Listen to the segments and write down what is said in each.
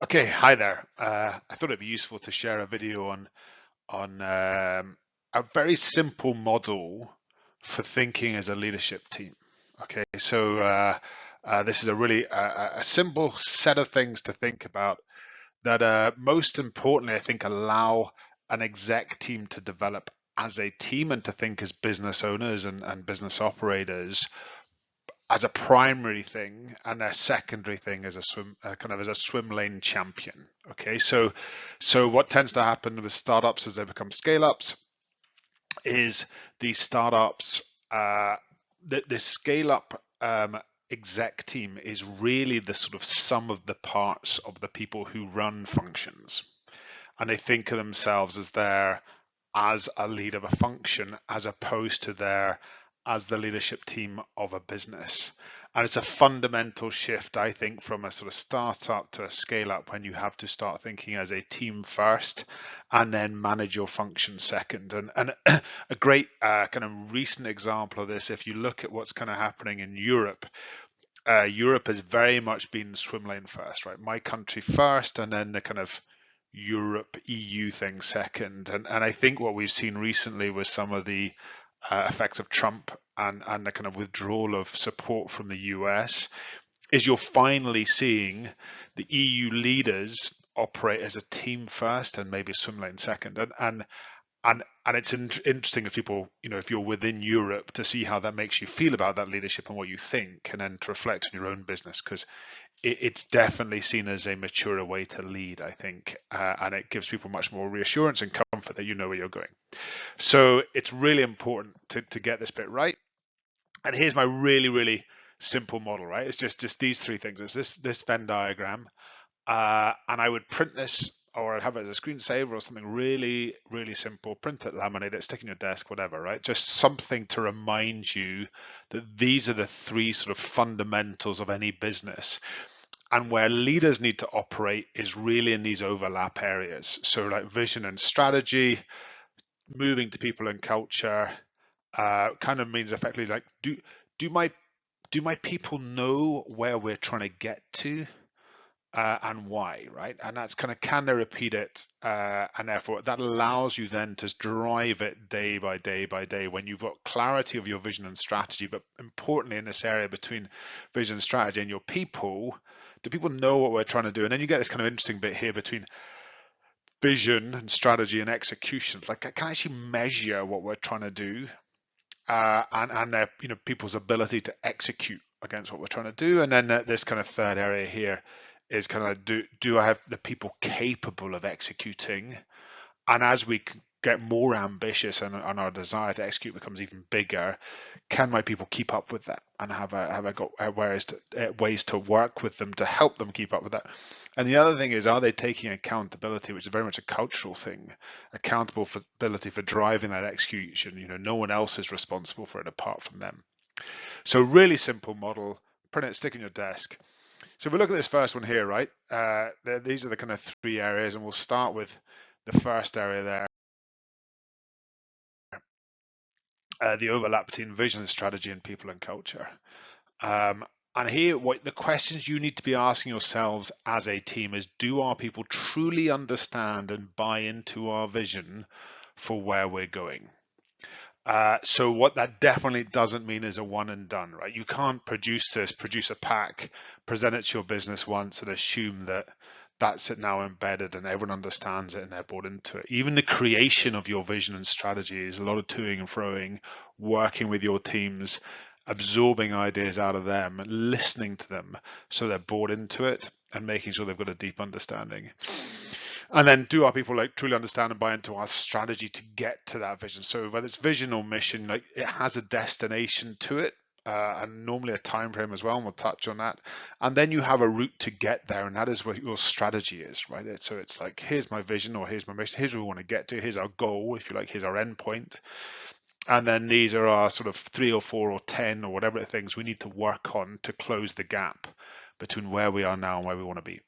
Okay, hi there. I thought it'd be useful to share a video on a very simple model for thinking as a leadership team. Okay, so this is a really a simple set of things to think about that most importantly, I think, allow an exec team to develop as a team and to think as business owners and business operators as a primary thing, and a secondary thing as a kind of as a swim lane champion. Okay, so what tends to happen with startups as they become scale ups is these startups, the scale up exec team is really the sort of sum of the parts of the people who run functions, and they think of themselves as there as a lead of a function as opposed to there as the leadership team of a business. And it's a fundamental shift, I think, from a sort of startup to a scale up when you have to start thinking as a team first and then manage your function second. And a great kind of recent example of this, if you look at what's kind of happening in Europe, Europe has very much been swim lane first, right? My country first, and then the kind of Europe EU thing second. And I think what we've seen recently was some of the effects of Trump and the kind of withdrawal of support from the US is you're finally seeing the EU leaders operate as a team first and maybe swim lane second. And it's interesting if people, if you're within Europe, to see how that makes you feel about that leadership and what you think, and then to reflect on your own business, because it's definitely seen as a maturer way to lead, I think, and it gives people much more reassurance and comfort that you know where you're going. So it's really important to get this bit right. And here's my really, really simple model, right? It's just these three things. It's this Venn diagram, and I would print this, or I'd have it as a screensaver or something really, really simple. Print it, laminate it, stick in your desk, whatever, right? Just something to remind you that these are the three sort of fundamentals of any business. And where leaders need to operate is really in these overlap areas. So like vision and strategy, moving to people and culture, kind of means effectively like, do my do my people know where we're trying to get to? And why, right? And that's kind of, can they repeat it? And therefore, that allows you then to drive it day by day by day when you've got clarity of your vision and strategy. But importantly, in this area between vision and strategy and your people, do people know what we're trying to do? And then you get this kind of interesting bit here between vision and strategy and execution. Like, can I actually measure what we're trying to do? And their, people's ability to execute against what we're trying to do. And then this kind of third area here is kind of, do I have the people capable of executing? And as we get more ambitious and our desire to execute becomes even bigger, can my people keep up with that? And have I got ways to work with them to help them keep up with that? And the other thing is, are they taking accountability, which is very much a cultural thing, accountability for driving that execution? No one else is responsible for it apart from them. So really simple model, print it, stick in your desk. So if we look at this first one here, right, these are the kind of three areas, and we'll start with the first area there, the overlap between vision, strategy, and people and culture. And here, what the questions you need to be asking yourselves as a team is, do our people truly understand and buy into our vision for where we're going? So what that definitely doesn't mean is a one and done, right? You can't produce a pack, present it to your business once and assume that that's it now embedded and everyone understands it and they're bought into it. Even the creation of your vision and strategy is a lot of toing and froing, working with your teams, absorbing ideas out of them, listening to them so they're bought into it, and making sure they've got a deep understanding. And then, do our people like truly understand and buy into our strategy to get to that vision? So whether it's vision or mission, like, it has a destination to it, and normally a time frame as well, and we'll touch on that. And then you have a route to get there, and that is what your strategy is, right? So it's like, here's my vision, or here's my mission, here's where we want to get to, here's our goal, if you like, here's our end point. And then these are our sort of 3 or 4 or 10 or whatever things we need to work on to close the gap between where we are now and where we want to be.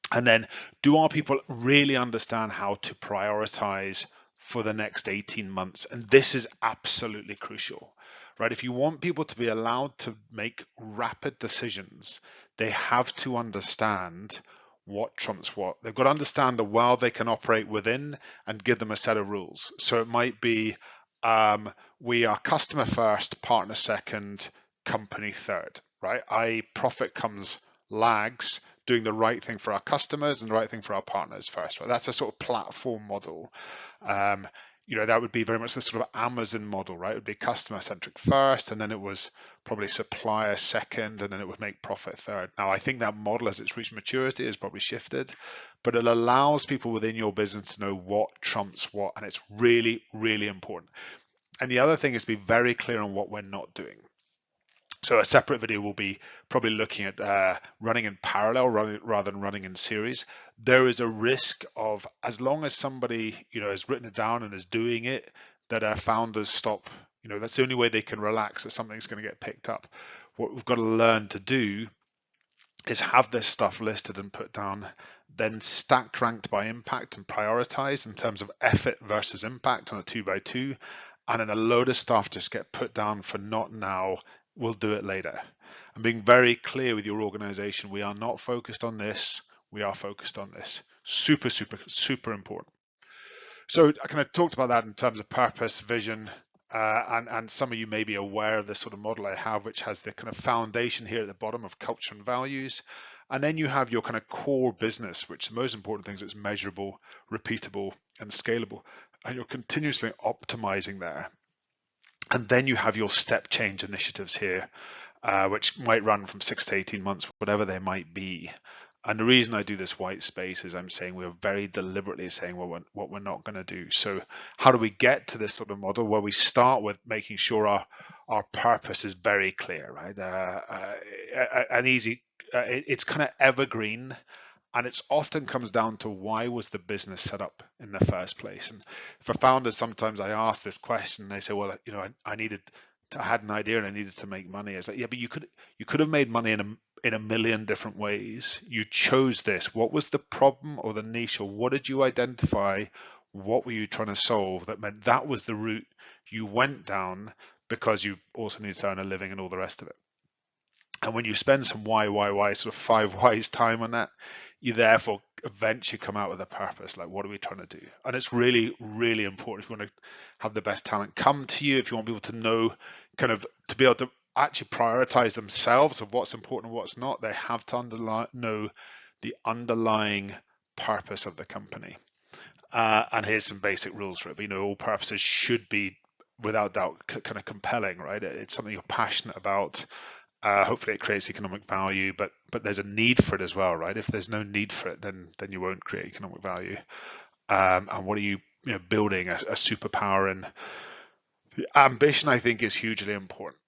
And then, do our people really understand how to prioritize for the next 18 months? And this is absolutely crucial, right? If you want people to be allowed to make rapid decisions, they have to understand what trumps what. They've got to understand the world they can operate within and give them a set of rules. So it might be we are customer first, partner second, company third, right? Profit comes lags, doing the right thing for our customers and the right thing for our partners first, right? That's a sort of platform model. Um, that would be very much the sort of Amazon model, right? It would be customer centric first, and then it was probably supplier second, and then it would make profit third. Now, I think that model, as it's reached maturity, has probably shifted, but it allows people within your business to know what trumps what, and it's really, really important. And the other thing is to be very clear on what we're not doing. So a separate video will be probably looking at running in parallel rather than running in series. There is a risk of, as long as somebody has written it down and is doing it, that our founders stop. That's the only way they can relax, that something's going to get picked up. What we've got to learn to do is have this stuff listed and put down, then stacked ranked by impact and prioritized in terms of effort versus impact on a 2x2, and then a load of stuff just get put down for not now, we'll do it later. And being very clear with your organization, we are not focused on this, we are focused on this. Super, super, super important. So I kind of talked about that in terms of purpose, vision, and some of you may be aware of the sort of model I have, which has the kind of foundation here at the bottom of culture and values. And then you have your kind of core business, which the most important thing is it's measurable, repeatable, and scalable. And you're continuously optimizing there. And then you have your step change initiatives here, which might run from 6 to 18 months, whatever they might be. And the reason I do this white space is I'm saying we're very deliberately saying what we're not going to do. So how do we get to this sort of model? Well, we start with making sure our purpose is very clear, right? It's kind of evergreen, and it's often comes down to why was the business set up in the first place. And for founders, sometimes I ask this question. They say, well, I had an idea and I needed to make money. It's like, yeah, but you could have made money in a million different ways. You chose this. What was the problem or the niche, or what did you identify? What were you trying to solve that meant that was the route you went down, because you also need to earn a living and all the rest of it. And when you spend some why, sort of 5 whys time on that, you therefore eventually come out with a purpose, like what are we trying to do? And it's really, really important if you want to have the best talent come to you, if you want people to know, kind of to be able to actually prioritize themselves of what's important and what's not, they have to know the underlying purpose of the company. And here's some basic rules for it. All purposes should be, without doubt, kind of compelling, right? It's something you're passionate about. Hopefully it creates economic value, but there's a need for it as well, right? If there's no need for it, then you won't create economic value. And what are you building a superpower in? The ambition, I think, is hugely important.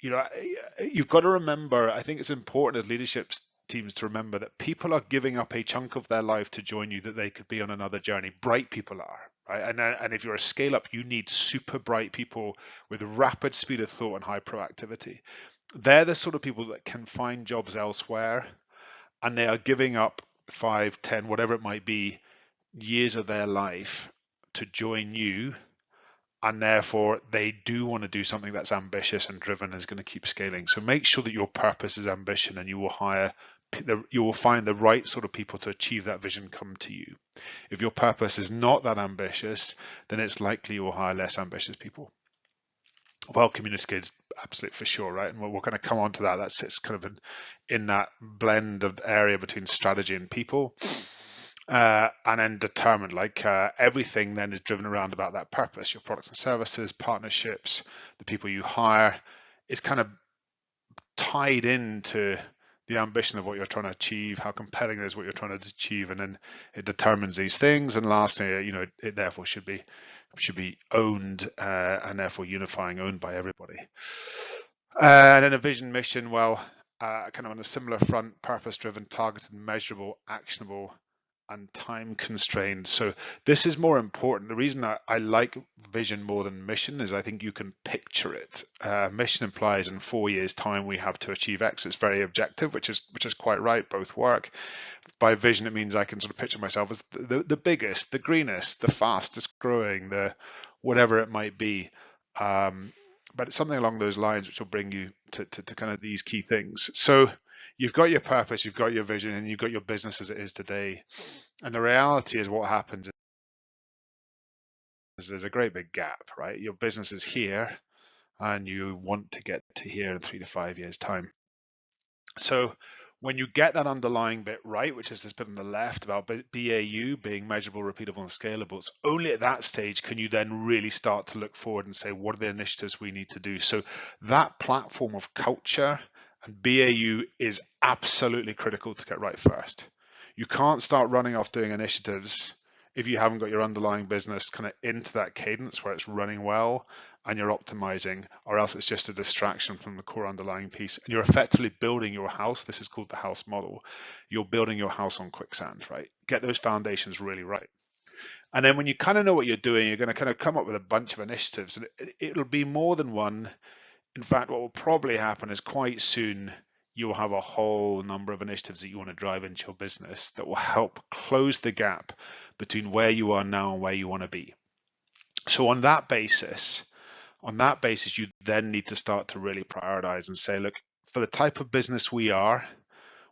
You've got to remember, I think it's important as leadership teams to remember that people are giving up a chunk of their life to join you that they could be on another journey. Bright people are, right? And if you're a scale up, you need super bright people with rapid speed of thought and high proactivity. They're the sort of people that can find jobs elsewhere, and they are giving up 5, 10, whatever it might be, years of their life to join you. And therefore they do want to do something that's ambitious and driven and is going to keep scaling. So make sure that your purpose is ambition, and you will find the right sort of people to achieve that vision come to you. If your purpose is not that ambitious, then it's likely you will hire less ambitious people. Well communicated, absolutely, for sure, right? And we're going to come on to that. That sits kind of in that blend of area between strategy and people. And then determined, everything then is driven around about that purpose. Your products and services, partnerships, the people you hire is kind of tied into the ambition of what you're trying to achieve, how compelling it is what you're trying to achieve, and then it determines these things. And lastly, it therefore should be owned, and therefore unifying, owned by everybody. And then a vision, mission, well, kind of on a similar front, purpose-driven, targeted, measurable, actionable, and time constrained. So this is more important. The reason I like vision more than mission is I think you can picture it. Mission implies in 4 years' time we have to achieve X. It's very objective, which is quite right. Both work. By vision, it means I can sort of picture myself as the biggest, the greenest, the fastest growing, the whatever it might be. But it's something along those lines which will bring you to kind of these key things. So you've got your purpose, you've got your vision, and you've got your business as it is today. And the reality is what happens is there's a great big gap, right? Your business is here and you want to get to here in 3 to 5 years' time. So when you get that underlying bit right, which is this bit on the left about BAU being measurable, repeatable, and scalable, it's only at that stage can you then really start to look forward and say, what are the initiatives we need to do? So that platform of culture and BAU is absolutely critical to get right first. You can't start running off doing initiatives if you haven't got your underlying business kind of into that cadence where it's running well and you're optimizing, or else it's just a distraction from the core underlying piece. And you're effectively building your house. This is called the house model. You're building your house on quicksand, right? Get those foundations really right. And then when you kind of know what you're doing, you're going to kind of come up with a bunch of initiatives, and it'll be more than one. In fact, what will probably happen is quite soon you'll have a whole number of initiatives that you want to drive into your business that will help close the gap between where you are now and where you want to be. So on that basis, you then need to start to really prioritize and say, look, for the type of business we are,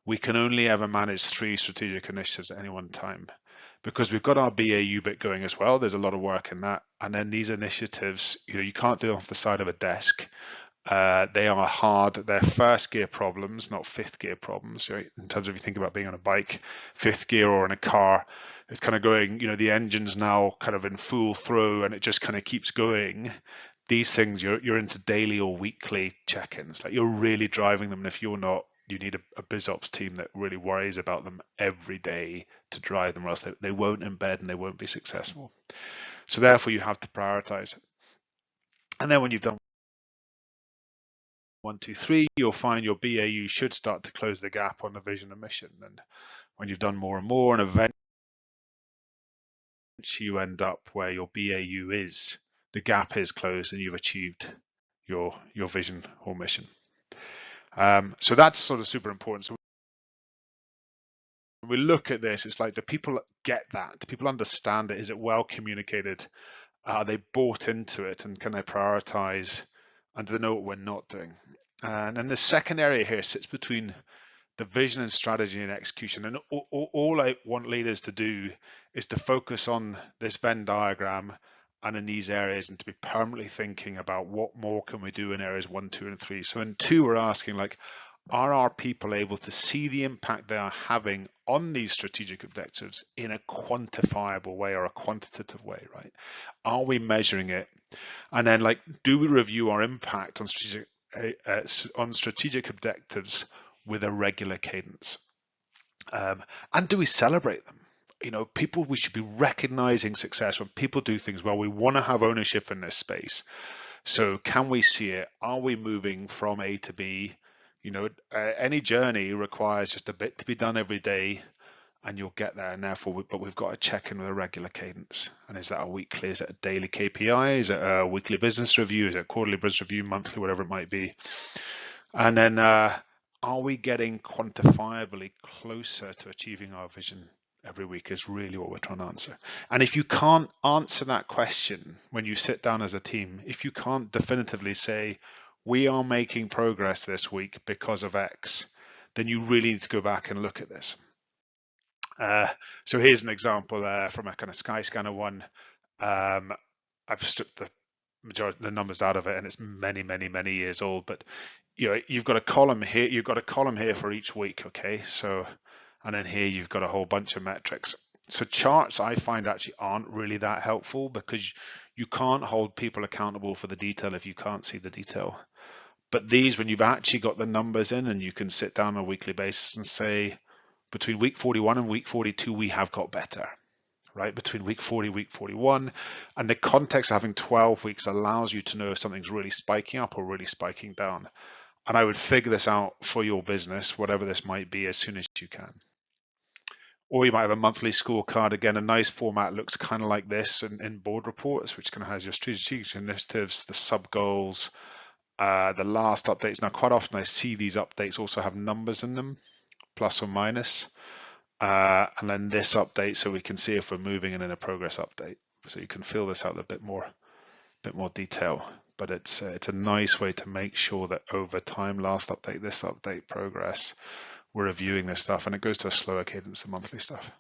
we can only ever manage 3 strategic initiatives at any one time, because we've got our BAU bit going as well. There's a lot of work in that. And then these initiatives, you can't do them off the side of a desk. They are hard. They're first gear problems, not fifth gear problems. Right? In terms of, if you think about being on a bike, fifth gear, or in a car, it's kind of going, the engine's now kind of in full throw and it just kind of keeps going. These things, you're into daily or weekly check-ins. Like, you're really driving them. And if you're not, you need a biz ops team that really worries about them every day to drive them, or else they won't embed and they won't be successful. So therefore you have to prioritize. And then when you've done 1, 2, 3, you'll find your BAU should start to close the gap on the vision and mission. And when you've done more and more, and eventually you end up where your BAU is, the gap is closed and you've achieved your vision or mission. So that's sort of super important. So when we look at this, it's like, do people get that? Do people understand it? Is it well communicated? Are they bought into it, and can they prioritize, and do they know what we're not doing? And then the second area here sits between the vision and strategy and execution. And all I want leaders to do is to focus on this Venn diagram and in these areas, and to be permanently thinking about what more can we do in areas 1, 2, and 3. So in 2, we're asking, like, are our people able to see the impact they are having on these strategic objectives in a quantifiable way or a quantitative way, right? Are we measuring it? And then, like, do we review our impact on strategic objectives with a regular cadence? And do we celebrate them? People, we should be recognizing success when people do things well. We want to have ownership in this space. So can we see it? Are we moving from A to B? Any journey requires just a bit to be done every day, and you'll get there. And therefore, but we've got to check in with a regular cadence. And is that a weekly? Is it a daily KPI? Is it a weekly business review? Is it a quarterly business review, monthly, whatever it might be? And then, are we getting quantifiably closer to achieving our vision every week, is really what we're trying to answer. And if you can't answer that question when you sit down as a team, if you can't definitively say, we are making progress this week because of X, then you really need to go back and look at this. So here's an example from a kind of Skyscanner one. I've stripped the majority of the numbers out of it, and it's many, many, many years old. But you've got a column here. You've got a column here for each week. Okay, so, and then here you've got a whole bunch of metrics. So charts, I find, actually aren't really that helpful, because you can't hold people accountable for the detail if you can't see the detail. But these, when you've actually got the numbers in, and you can sit down on a weekly basis and say, between week 41 and week 42, we have got better, right? Between week 40, week 41, and the context of having 12 weeks allows you to know if something's really spiking up or really spiking down. And I would figure this out for your business, whatever this might be, as soon as you can. Or you might have a monthly scorecard. Again, a nice format looks kind of like this in board reports, which kind of has your strategic initiatives, the sub goals, the last updates. Now, quite often I see these updates also have numbers in them, plus or minus, and then this update, so we can see if we're moving, and then a progress update. So you can fill this out with a bit more detail. But it's a nice way to make sure that over time, last update, this update, progress, we're reviewing this stuff, and it goes to a slower cadence than monthly stuff.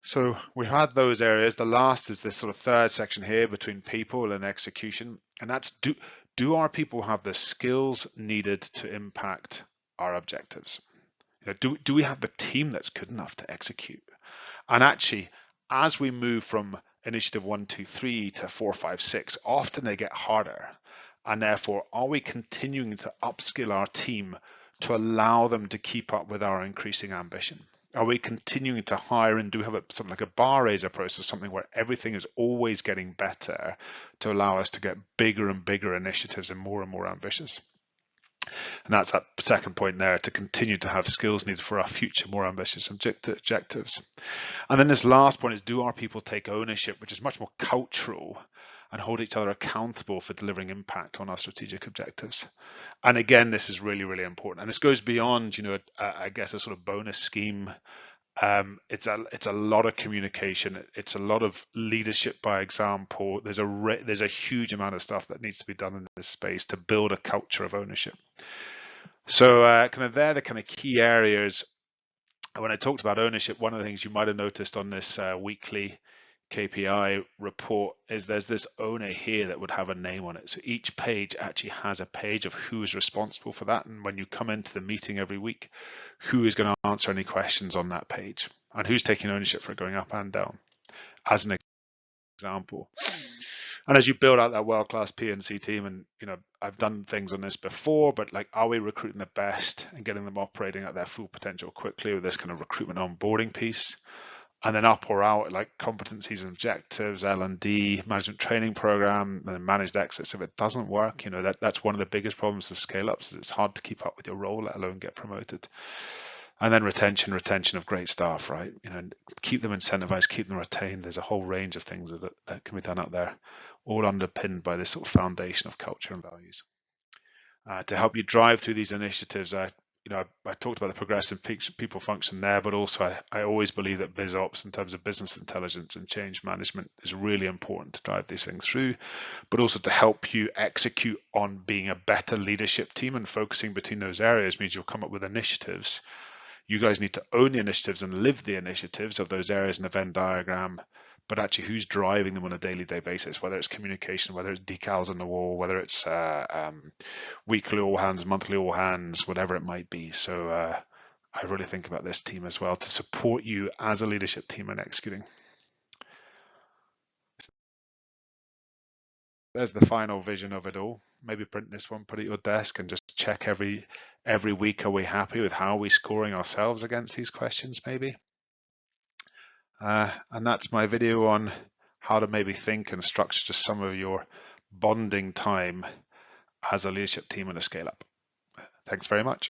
So we had those areas. The last is this sort of third section here between people and execution, and that's do our people have the skills needed to impact our objectives? You know, do we have the team that's good enough to execute? And actually, as we move from initiative 1, 2, 3 to 4, 5, 6, often they get harder. And therefore, are we continuing to upskill our team to allow them to keep up with our increasing ambition? Are we continuing to hire, and do we have something like a bar raiser process, something where everything is always getting better to allow us to get bigger and bigger initiatives and more ambitious? And that's that second point there, to continue to have skills needed for our future more ambitious objectives. And then this last point is, do our people take ownership, which is much more cultural, and hold each other accountable for delivering impact on our strategic objectives? And again, this is really, really important. And this goes beyond, you know, I guess a sort of bonus scheme. It's a lot of communication. It's a lot of leadership by example. There's a huge amount of stuff that needs to be done in this space to build a culture of ownership. So kind of they're the kind of key areas. When I talked about ownership, one of the things you might have noticed on this weekly KPI report is there's this owner here that would have a name on it. So each page actually has a page of who is responsible for that. And when you come into the meeting every week, who is going to answer any questions on that page, and who's taking ownership for going up and down, as an example. And as you build out that world-class P&C team, and you know, I've done things on this before, but like, are we recruiting the best and getting them operating at their full potential quickly with this kind of recruitment onboarding piece? And then up or out, like competencies and objectives, L&D, management training program, and then managed exits. If it doesn't work, you know, that's one of the biggest problems with scale ups, is it's hard to keep up with your role, let alone get promoted. And then retention of great staff, right? You know, keep them incentivized, keep them retained. There's a whole range of things that can be done out there, all underpinned by this sort of foundation of culture and values. To help you drive through these initiatives, I talked about the progressive people function there, but also I always believe that BizOps, in terms of business intelligence and change management, is really important to drive these things through, but also to help you execute on being a better leadership team. And focusing between those areas means you'll come up with initiatives. You guys need to own the initiatives and live the initiatives of those areas in the Venn diagram, but actually who's driving them on a daily basis, whether it's communication, whether it's decals on the wall, whether it's weekly all hands, monthly all hands, whatever it might be. So I really think about this team as well to support you as a leadership team in executing. There's the final vision of it all. Maybe print this one, put it at your desk, and just check every week, are we happy with how are we scoring ourselves against these questions, maybe? And that's my video on how to maybe think and structure just some of your bonding time as a leadership team in a scale up. Thanks very much.